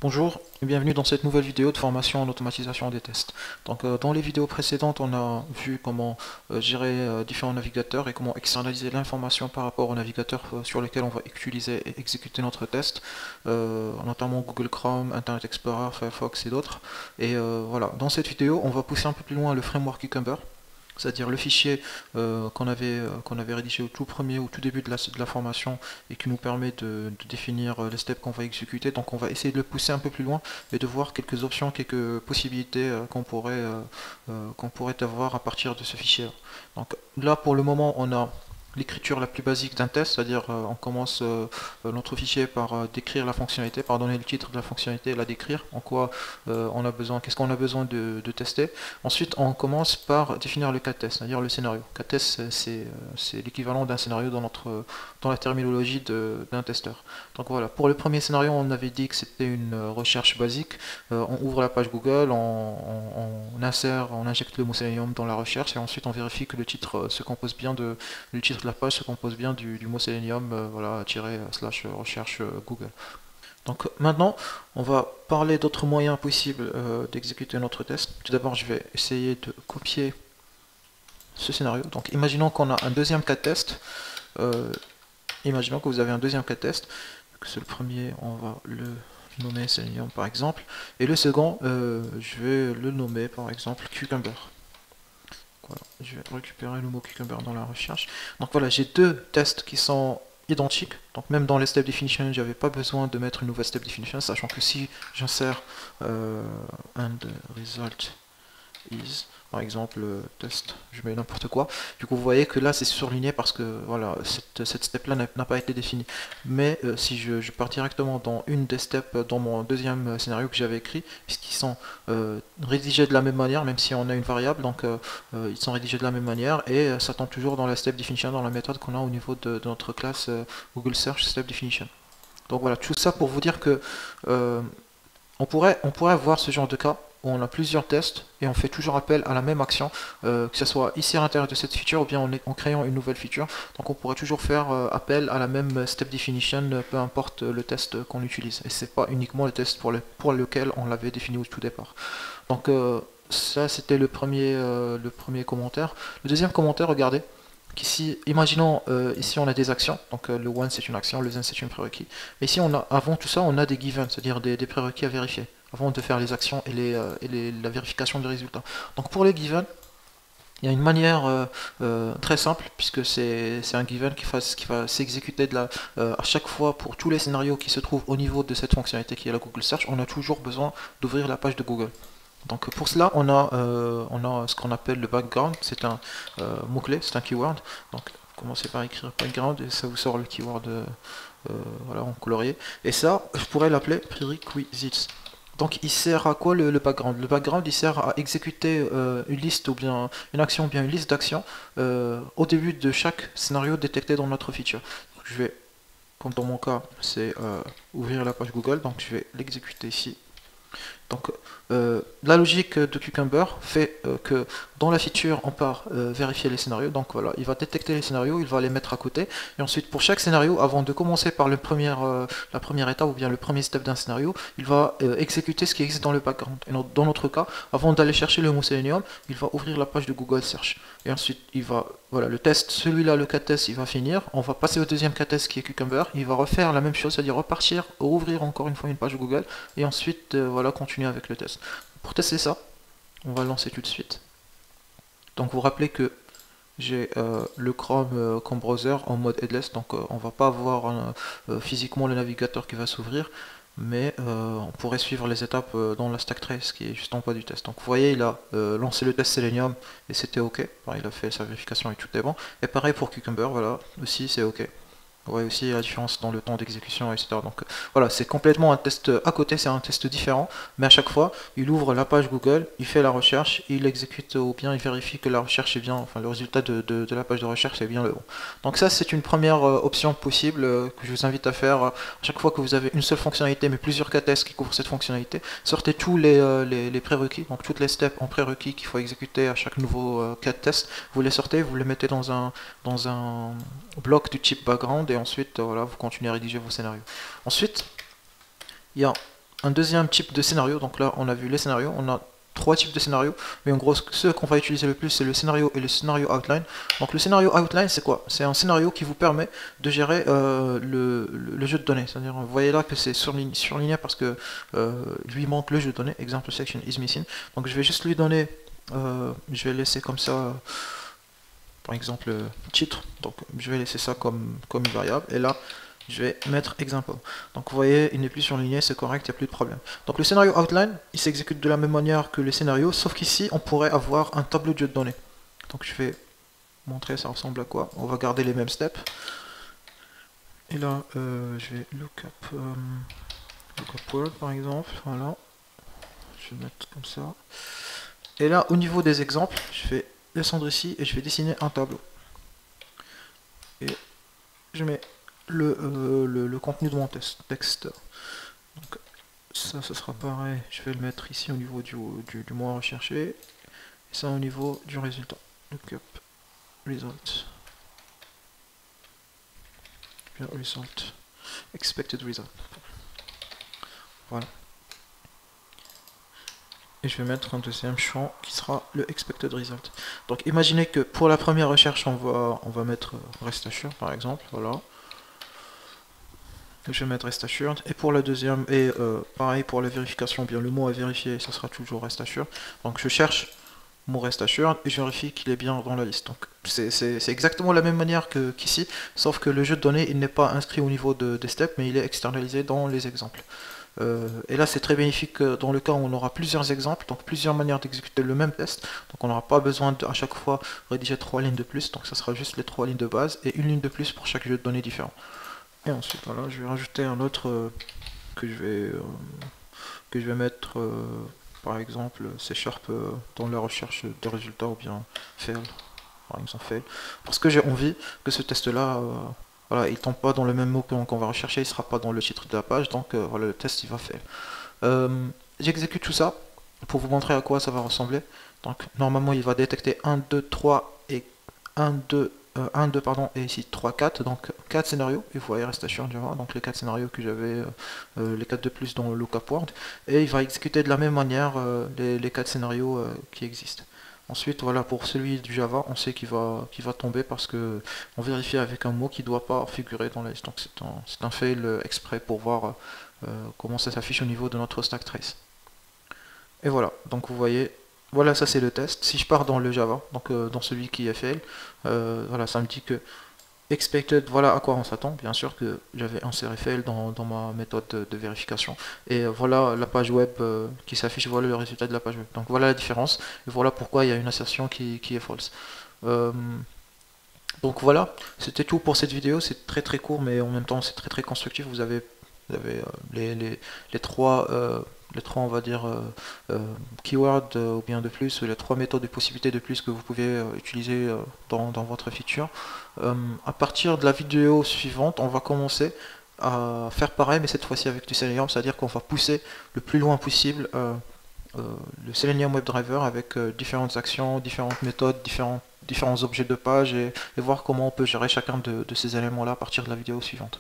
Bonjour et bienvenue dans cette nouvelle vidéo de formation en automatisation des tests. Dans les vidéos précédentes, on a vu comment gérer différents navigateurs et comment externaliser l'information par rapport aux navigateurs sur lesquels on va utiliser et exécuter notre test, notamment Google Chrome, Internet Explorer, Firefox et d'autres. Voilà, dans cette vidéo, on va pousser un peu plus loin le framework Cucumber, c'est-à-dire le fichier qu'on avait rédigé au tout premier, au tout début de la formation et qui nous permet de définir les steps qu'on va exécuter. Donc on va essayer de le pousser un peu plus loin et de voir quelques options, quelques possibilités qu'on pourrait avoir à partir de ce fichier. Donc là pour le moment on a l'écriture la plus basique d'un test, c'est-à-dire on commence notre fichier par décrire la fonctionnalité, par donner le titre de la fonctionnalité et la décrire, en quoi on a besoin, qu'est-ce qu'on a besoin de tester. Ensuite on commence par définir le cas de test, c'est-à-dire le scénario. Cas de test c'est l'équivalent d'un scénario dans la terminologie d'un testeur. Donc voilà, pour le premier scénario on avait dit que c'était une recherche basique. On ouvre la page Google, on insère, on injecte le mot Selenium dans la recherche et ensuite on vérifie que le titre se compose bien le titre de la page se compose bien du mot Selenium, voilà, recherche Google. Donc maintenant, on va parler d'autres moyens possibles d'exécuter notre test. Tout d'abord, je vais essayer de copier ce scénario. Donc imaginons qu'on a un deuxième cas de test. Imaginons que vous avez un deuxième cas de test. C'est le premier, on va le nommer Selenium par exemple. Et le second, je vais le nommer par exemple Cucumber. Voilà, je vais récupérer le mot Cucumber dans la recherche. Donc voilà, j'ai deux tests qui sont identiques. Donc même dans les step definition, j'avais pas besoin de mettre une nouvelle step definition, sachant que si j'insère and result is, par exemple, test, je mets n'importe quoi. Du coup, vous voyez que là, c'est surligné parce que voilà, cette step-là n'a pas été définie. Mais si je pars directement dans une des steps, dans mon deuxième scénario que j'avais écrit, puisqu'ils sont rédigés de la même manière, même si on a une variable, donc ils sont rédigés de la même manière et ça tombe toujours dans la step definition, dans la méthode qu'on a au niveau de notre classe Google Search Step Definition. Donc voilà, tout ça pour vous dire que on pourrait avoir ce genre de cas où on a plusieurs tests et on fait toujours appel à la même action, que ce soit ici à l'intérieur de cette feature ou bien en créant une nouvelle feature. Donc on pourrait toujours faire appel à la même step definition, peu importe le test qu'on utilise. Et c'est pas uniquement le test pour lequel on l'avait défini au tout départ. Donc ça c'était le premier commentaire. Le deuxième commentaire, regardez. Ici, imaginons, ici on a des actions, donc le one c'est une action, le then c'est une prérequis. Et ici avant tout ça on a des given, c'est-à-dire des prérequis à vérifier, avant de faire les actions et la vérification des résultats. Donc pour les given, il y a une manière très simple, puisque c'est un given qui va s'exécuter à chaque fois pour tous les scénarios qui se trouvent au niveau de cette fonctionnalité qui est la Google Search, on a toujours besoin d'ouvrir la page de Google. Donc pour cela, on a ce qu'on appelle le background, c'est un mot-clé, c'est un keyword. Donc commencez par écrire background et ça vous sort le keyword voilà, en colorié. Et ça, je pourrais l'appeler prerequisites. Donc il sert à quoi le background? Le background il sert à exécuter une liste ou bien une action ou bien une liste d'actions au début de chaque scénario détecté dans notre feature. Donc, je vais, comme dans mon cas, c'est ouvrir la page Google, donc je vais l'exécuter ici. Donc la logique de Cucumber fait que dans la feature on part vérifier les scénarios, donc voilà, il va détecter les scénarios, il va les mettre à côté, et ensuite pour chaque scénario, avant de commencer par la première étape ou bien le premier step d'un scénario, il va exécuter ce qui existe dans le background. Et dans notre cas, avant d'aller chercher le mot Selenium, il va ouvrir la page de Google Search. Et ensuite, voilà, le test, celui-là, le cas test, il va finir. On va passer au deuxième cas test qui est Cucumber. Il va refaire la même chose, c'est-à-dire repartir, ouvrir encore une fois une page Google, et ensuite, voilà, continuer avec le test. Pour tester ça, on va lancer tout de suite. Donc, vous rappelez que j'ai le Chrome comme browser en mode headless, donc on va pas avoir physiquement le navigateur qui va s'ouvrir, mais on pourrait suivre les étapes dans la stack trace qui est juste en bas du test. Donc vous voyez, il a lancé le test Selenium et c'était ok. Enfin, il a fait sa vérification et tout est bon. Et pareil pour Cucumber, voilà, aussi c'est ok. Vous voyez aussi la différence dans le temps d'exécution, etc. Donc voilà, c'est complètement un test à côté, c'est un test différent, mais à chaque fois, il ouvre la page Google, il fait la recherche, il exécute ou bien il vérifie que la recherche est bien, enfin le résultat de la page de recherche est bien le bon. Donc ça, c'est une première option possible que je vous invite à faire à chaque fois que vous avez une seule fonctionnalité, mais plusieurs cas tests qui couvrent cette fonctionnalité. Sortez tous les prérequis, donc toutes les steps en prérequis qu'il faut exécuter à chaque nouveau cas test. Vous les sortez, vous les mettez dans un bloc du type background et ensuite voilà, vous continuez à rédiger vos scénarios. Ensuite, il y a un deuxième type de scénario. Donc là, on a vu les scénarios, on a trois types de scénarios, mais en gros, ce qu'on va utiliser le plus, c'est le scénario et le scénario outline. Donc le scénario outline, c'est quoi? C'est un scénario qui vous permet de gérer le jeu de données. C'est-à-dire, vous voyez là que c'est surligné parce que lui manque le jeu de données. Example section is missing. Donc je vais juste lui donner, je vais laisser comme ça, par exemple, titre. Donc je vais laisser ça comme une variable. Et là, je vais mettre example. Donc vous voyez, il n'est plus surligné, c'est correct, il n'y a plus de problème. Donc le scénario outline, il s'exécute de la même manière que les scénarios, sauf qu'ici, on pourrait avoir un tableau de jeu de données. Donc je vais montrer ça ressemble à quoi. On va garder les mêmes steps. Et là, je vais lookup word par exemple. Voilà. Je vais mettre comme ça. Et là, au niveau des exemples, je vais descendre ici et je vais dessiner un tableau. Et je mets le contenu de mon texte. Donc, ça, ce sera pareil. Je vais le mettre ici au niveau du mot recherché. Et ça au niveau du résultat. Lookup result. Result. Expected result. Voilà. Et je vais mettre un deuxième champ qui sera le expected result. Donc imaginez que pour la première recherche, on va mettre rest assured par exemple. Voilà. Je vais mettre rest assured. Et pour la deuxième, et pareil pour la vérification, bien le mot à vérifier, ça sera toujours rest assured. Donc je cherche mon rest assured et je vérifie qu'il est bien dans la liste. Donc c'est exactement la même manière qu'ici, sauf que le jeu de données, il n'est pas inscrit au niveau des steps, mais il est externalisé dans les exemples. Et là, c'est très bénéfique dans le cas où on aura plusieurs exemples, donc plusieurs manières d'exécuter le même test. Donc on n'aura pas besoin à chaque fois rédiger 3 lignes de plus, donc ça sera juste les 3 lignes de base et une ligne de plus pour chaque jeu de données différent. Et ensuite, voilà, je vais rajouter un autre que je vais mettre, par exemple, C# dans la recherche de résultats ou bien fail, par exemple fail, parce que j'ai envie que ce test-là, voilà, il tombe pas dans le même mot qu'on va rechercher, il sera pas dans le titre de la page, donc voilà, le test il va fail. J'exécute tout ça pour vous montrer à quoi ça va ressembler. Donc normalement il va détecter 1, 2, 3 et 1, 2, pardon, et ici 3, 4, donc 4 scénarios, et vous voyez reste assured Java, donc les 4 scénarios que j'avais, les 4 de plus dans le lookup word, et il va exécuter de la même manière les 4 scénarios qui existent. Ensuite, voilà, pour celui du Java, on sait qu'il va tomber parce que on vérifie avec un mot qui ne doit pas figurer dans la liste. Donc c'est un fail exprès pour voir comment ça s'affiche au niveau de notre stack trace. Et voilà, donc vous voyez, voilà, ça c'est le test. Si je pars dans le Java, donc dans celui qui est fail, voilà, ça me dit que expected, voilà à quoi on s'attend. Bien sûr que j'avais inséré fail dans ma méthode de vérification. Et voilà la page web qui s'affiche, voilà le résultat de la page web. Donc voilà la différence. Et voilà pourquoi il y a une assertion qui est false. Donc voilà, c'était tout pour cette vidéo. C'est très très court, mais en même temps c'est très très constructif. Vous avez les trois on va dire keywords ou bien de plus, les trois méthodes de possibilités de plus que vous pouvez utiliser dans votre feature. À partir de la vidéo suivante, on va commencer à faire pareil, mais cette fois-ci avec du Selenium, c'est-à-dire qu'on va pousser le plus loin possible le Selenium WebDriver avec différentes actions, différentes méthodes, différents objets de page et voir comment on peut gérer chacun de ces éléments-là à partir de la vidéo suivante.